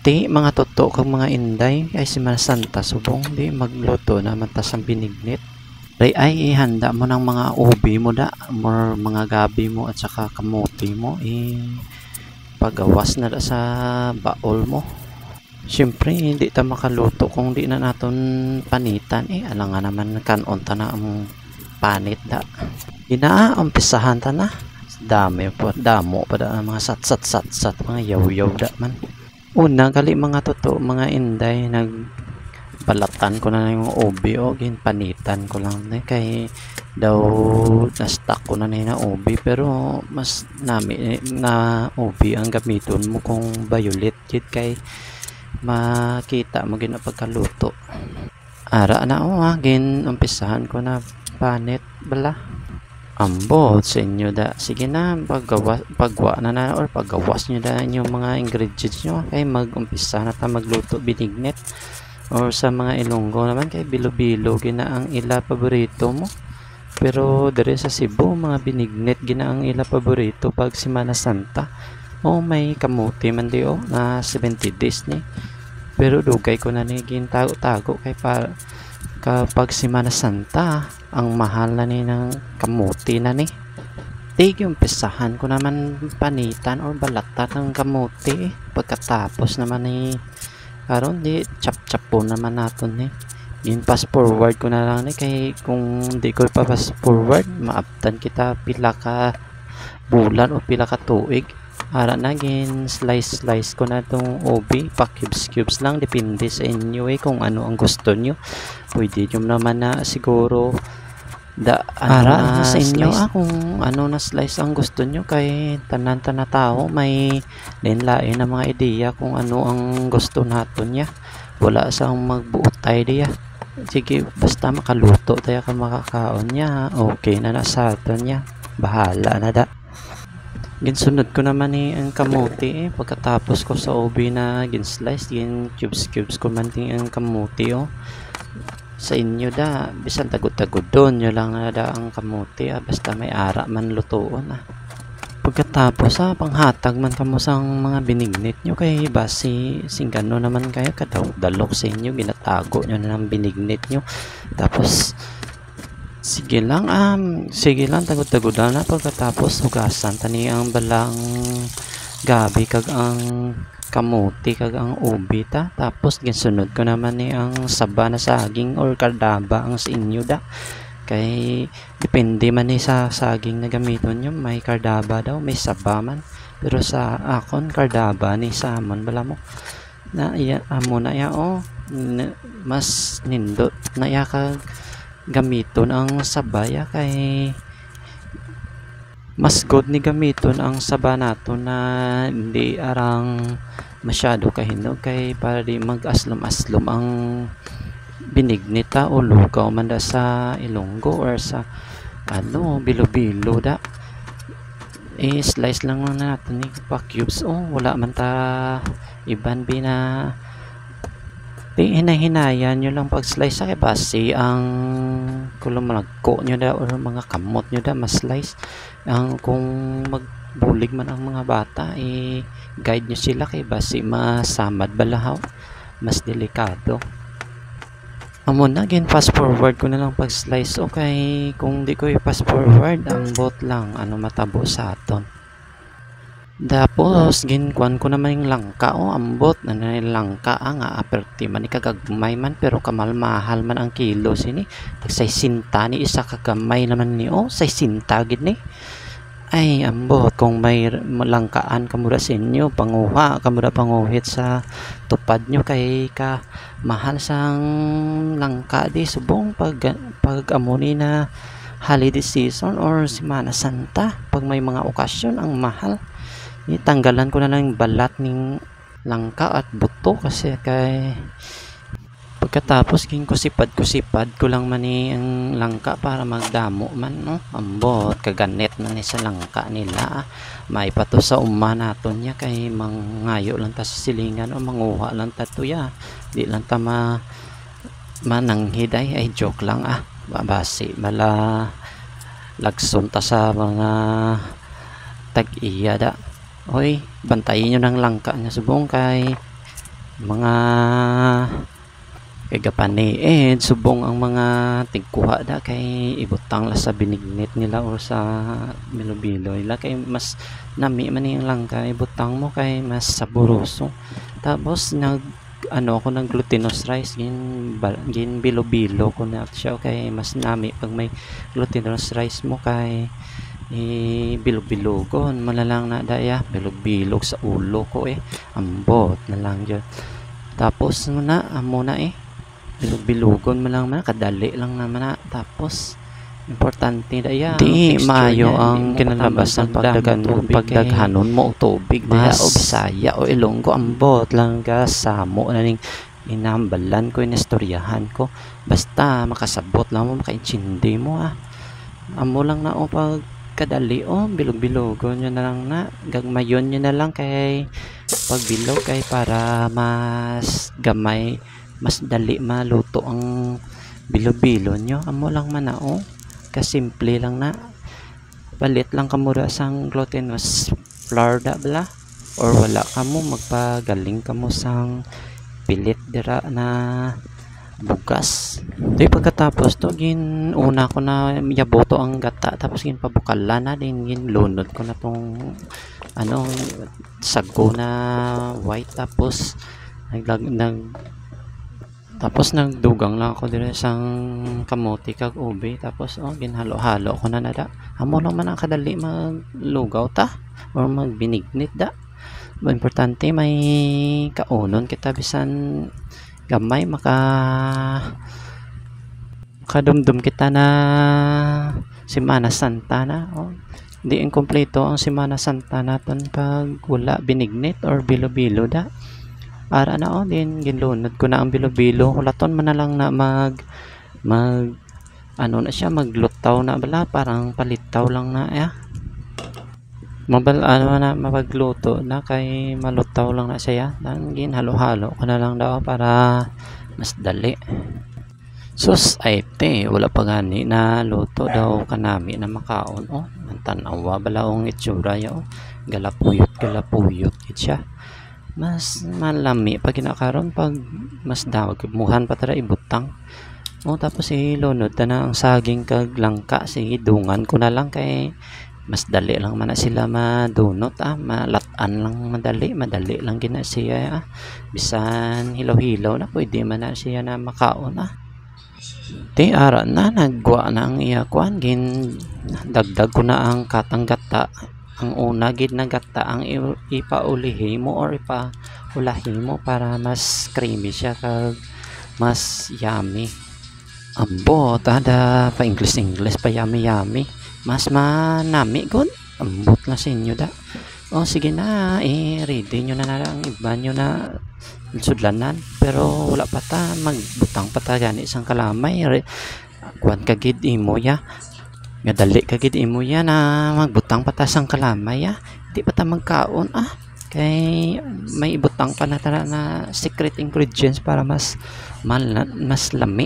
Ti mga toto kag mga inday ay Semana Santa subong di magluto na mantas ang binignit. Ray ay ihanda mo ng mga ubi mo da, more mga gabi mo at saka kamote mo pagawas na da sa baol mo. Siyempre hindi ta makaluto kung di na naton panitan alang nga naman kanon ta na ang panit da. Inaumpisahan ta na. Damo pa da mga sat mga yaw da man. Una gali mga toto mga inday nagbalatan ko na yung ubi o ginpanitan ko lang na kay daw na-stock ko na ubi pero mas nami na ubi ang gamiton mo kung violet kit kay makita mo gina pagkaluto. Ara na gin umpisahan ko na panit bala. Ambot sa inyo da. Sige na, pagwa na or paggawas nyo da yung mga ingredients nyo kay mag-umpisa na ta magluto binignit or sa mga Ilonggo naman kay bilo-bilo gina ang ila paborito mo. Pero dire sa Cebu mga binignit gina ang ila paborito pag Semana Santa may kamuti man di na 70 days ni. Pero dugay ko na ni gintago-tago kay kapag Semana Santa ang mahal na ni ng kamuti na ni. Yung umpisahan ko naman panitan or balatan ng kamuti pagkatapos naman ni karon di chap po naman naton ni. Yung pass forward ko na lang ni kay kung di ko pa pass forward maabtan kita pila ka bulan o pila ka tuig. Ara nagin slice ko na itong ubi pa cubes lang depende sa inyo kung ano ang gusto nyo. Pwede nyo naman na siguro ara sa inyo kung ano na slice ang gusto nyo kay tanan tao may lain na mga ideya kung ano ang gusto naton niya. Wala sang magbuot tayo diya. Sige basta makaluto tayo ka makakaon niya okay na sa aton niya. Bahala na da. Ginsunod ko naman ang kamuti pagkatapos ko sa ubi na ginslice gin cubes ko man ang kamuti sa inyo da bisan tagod doon nyo lang na da ang kamuti basta may ara man lutoon pagkatapos panghatag man kamo sang mga binignit nyo kay basi singgano naman kayo dalok sa inyo ginatago nyo na ng binignit nyo tapos sige lang tagod na pagkatapos hugasan tani ang balang gabi kag ang kamuti kag ang ubi tapos ginsunod ko naman ang saba na saging or kardaba ang sa inyo da kay depende man sa saging na gamiton nyo may kardaba daw may saba man pero sa akon kardaba ni samon bala mo na amo na mas nindot na kag gamiton ang sabaya kay mas good ni gamiton ang saba nato na hindi arang masyado kahinog kay para di mag-aslom ang binignita o lugaw man da sa Ilonggo or sa bilo-bilo da slice lang natin ni pa cubes wala man ta iban bina hinahinayan nyo lang pag slice kay base ang kulumalagko nyo da or mga kamot nyo da mas slice kung magbulig man ang mga bata guide nyo sila kay base masamad balahaw mas delikado amo na fast forward ko na lang pag slice okay kung di ko i-fast forward ang bot lang matabo sa aton. Tapos ginkuan ko naman yung langka ambot na langka nga aperti man kagagmay man pero kamalmahal man ang kilo sini tagsay sinta ni isa kagamay naman ni say sinta gid ni ay ambot kung may langkaan kamura sa inyo panguha kamura panguhit sa tupad nyo kay ka mahal sang langka di subong pag amuni na holiday season or Semana Santa pag may mga okasyon ang mahal. Tanggalan ko na lang yung balat ng langka at buto kasi kay pagkatapos kusipad ko lang man ang langka para magdamo man ambot kaganet man sa langka nila may pato sa naton niya kay mangayo lang ta sa silingan o manguha lang ta tuya di lang ta mananghid ay joke lang babasi bala lagson ta sa mga tag-iya da. Hoy, bantayin nyo ng langka niya subong kay mga kay gapaniid subong ang mga tigkuha da kay ibutang la sa binignit nila or sa bilobilo ila kay mas nami man yung langka ibutang mo kay mas saboroso. Tapos ano ako ng glutinous rice gin bilo-bilo ko na siya kay mas nami pag may glutinous rice mo kay bilog-bilogon malalang na daya bilog-bilog sa ulo ko ambot na lang yun. Tapos muna bilog-bilogon mo lang man kadali lang naman na. Tapos importante daya di maayo ang kinalabasan pagdaghanon mo og tubig daya o Bisaya o Ilonggo ambot lang ka samo na ning inambalan ko inistoryahan ko basta makasabot lang mo makaintindi mo amo lang na o pag kadali bilog-bilogon nyo na lang na gagmayon nyo na lang kay pagbilog kay para mas gamay mas dali maluto ang bilo-bilo nyo amo lang man na kasimple lang na palit lang kamura sang glutinous flour da bala or wala kamo magpagaling kamo sang pilit dira na bugas. Di pagkatapos to una ko na yaboto ang gata tapos pabukalan na din lunod ko na tong sago na white tapos nagdugang lang ako dire sang kamote kag ube tapos ginhalo-halo ko na nada amo lang man ang kadali maglugaw ta or magbinignit da importante may kaunon kita bisan gamay makadumdum kita na Semana Santa na di inkompleto ang Semana Santa naton pag wala binignit or bilo-bilo da ara na din ginlunod ko na ang bilo-bilo hulaton man na lang na mag na siya maglutaw na bala parang palitaw lang na mapagluto na kay malutaw lang na siya dan halo-halo ko na lang daw para mas dali. Sus ayte wala pa gani na luto daw kanami na makaon ang tanawa balaong itsura yo galapuyot siya mas malami pag kinakaron pag mas dawag muhan pa tara ibutang tapos ilunod na ang saging kag langka dungan ko na lang kay mas dali lang man na sila madunot malatan lang madali lang gina siya bisan hilaw-hilaw na pwede man na siya na makaon di ara na nagwa na ang iyakuan dagdag ko na ang katanggata ang una gid na gata ang ipaulihi mo or ipaulahi mo para mas creamy siya kag mas yummy ambot ada pa English pa yummy mas manami gud ambot na sa inyo da sige na ready nyo na lang iba nyo na sudlanan pero wala pa ta magbutang pa ta gani isang kalamay kuan kagid imo gadali kagid imo na magbutang pa ta sang kalamay di pa ta magkaon kay may ibutang pa na tara na secret ingredients para mas lami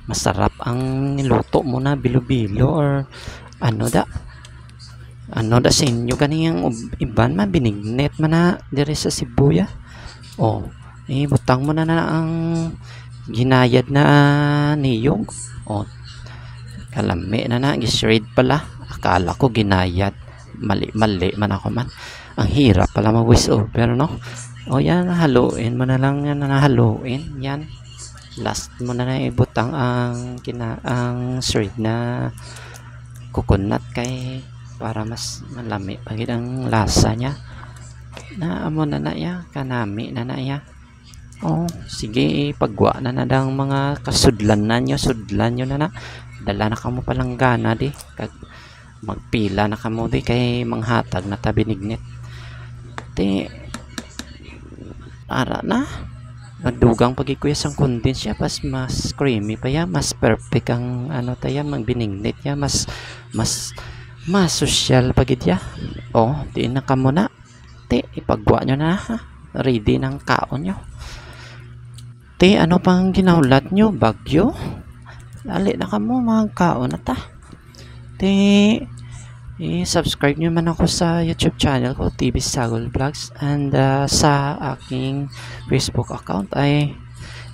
masarap ang niluto mo na bilo-bilo or ano da sa inyo ganiyang iban man binignit man na dire sa Sibuya butang mo na ang ginayad na niyog kalami na gisred pala akala ko ginayad mali man ako man ang hirap pala mag voice over yan haluin mo na lang yan haluin yan last mo na ibutang ang shred na coconut kay para mas malami pagid ang lasa niya na amo na kanami na sige pagwa na dang mga kasudlan nyo na dala na kamo palang gana di kag magpila na kamo di kay manghatag na tabinignit di ara na nagdugang pagikuya sang condense siya mas creamy pa mas perfect ang magbinignit mas social pagid di na kamo na di ipagwa nyo na ready ng kaon nyo ano pang ginaulat nyo bagyo lali na kamo magkaon na ta i-subscribe nyo man ako sa YouTube channel ko, TV Sagol Vlogs, and sa aking Facebook account ay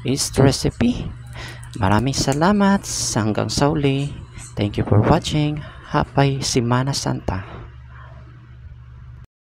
East Recipe. Maraming salamat, hanggang sa uli. Thank you for watching. Happy Semana Santa.